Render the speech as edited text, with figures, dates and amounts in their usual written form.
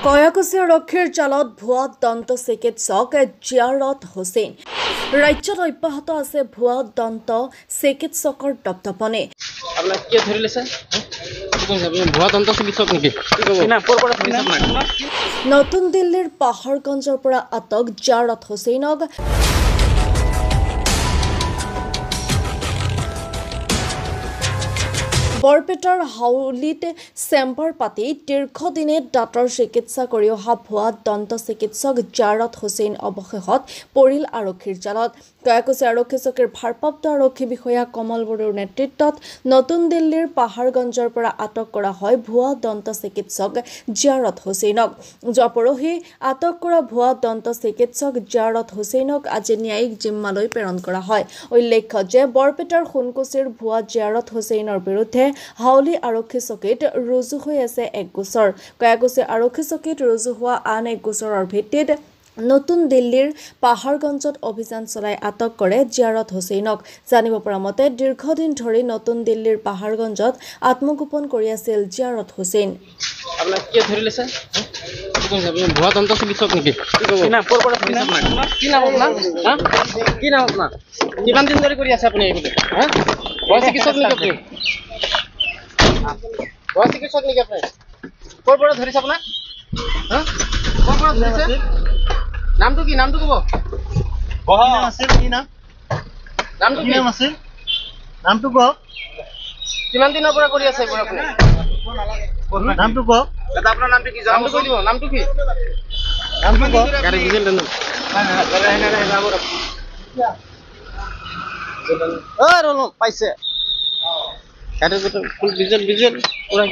কয়াকুছি আৰক্ষীৰ জালত ভুৱা দন্ত চিকিৎসক জিয়াৰত হুছেইন। ৰাজ্যত অব্যাহত আছে ভুৱা দন্ত চিকিৎসকৰ দপদপনি। নতুন দিল্লীৰ পাহাৰগঞ্জৰ পৰা আটক জিয়াৰত হুছেইনক। বৰপেটাৰ হাউলিত চেম্বাৰ পাতি দীৰ্ঘদিনে দাঁতৰ চিকিৎসা কৰি অহা ভুৱা দন্ত চিকিৎসক জিয়াৰত হুছেইন অৱশেষত পৰিল আৰক্ষীৰ জালত। কয়াকুছি আৰক্ষী চকীৰ ভাৰপ্ৰাপ্ত আৰক্ষী বিষয়া কমল বড়োৰ নেতৃত্বত নতুন দিল্লীৰ পাহাৰগঞ্জৰ পৰা আটক কৰা হয় ভুৱা দন্ত চিকিৎসক জিয়াৰত হুছেইনক। যোৱা পৰহি আটক কৰা ভুৱা দন্ত চিকিৎসক জিয়াৰত হুছেইনক আজি ন্যায়িক জিম্মালৈ প্ৰেৰণ কৰা হয়। উল্লেখ্য যে বৰপেটাৰ সোণকুছিৰ ভুৱা জিয়াৰত হুছেইনৰ বিৰুদ্ধে হাউলি আৰক্ষী চকীত ৰুজু হৈ আছে এক গোচৰ। কয়াকুছি আৰক্ষী চকীত ৰুজু হোৱা আন এক গোচৰৰ ভিত্তিত নতুন দিল্লীৰ পাহাৰগঞ্জত অভিযান চলাই আটক কৰে জিয়াৰত হুছেইনক। জানিব পৰা মতে দীৰ্ঘদিন ধৰি নতুন দিল্লীৰ পাহাৰগঞ্জত আত্মগোপন কৰি আছিল জিয়াৰত হুছেইন। চিকিৎসক নেকি আপনি? ক'ৰ পৰা ধৰিছে আপোনাক? ক'ৰ পৰা ধৰিছে? নামটো কি? নামটো ক'ব? নামটো কি আছিল? নামটো কওক। কিমান দিনৰ পৰা কৰি আছে এইবোৰ আপুনি? নামটো কওক। দাদা আপোনাৰ নামটো কি? নামটো কৈ দিব। নামটো কি? নামটো কওক। গাড়ী ডিজেল দেন। পাইছে। ফুল ডিজেল পুৰা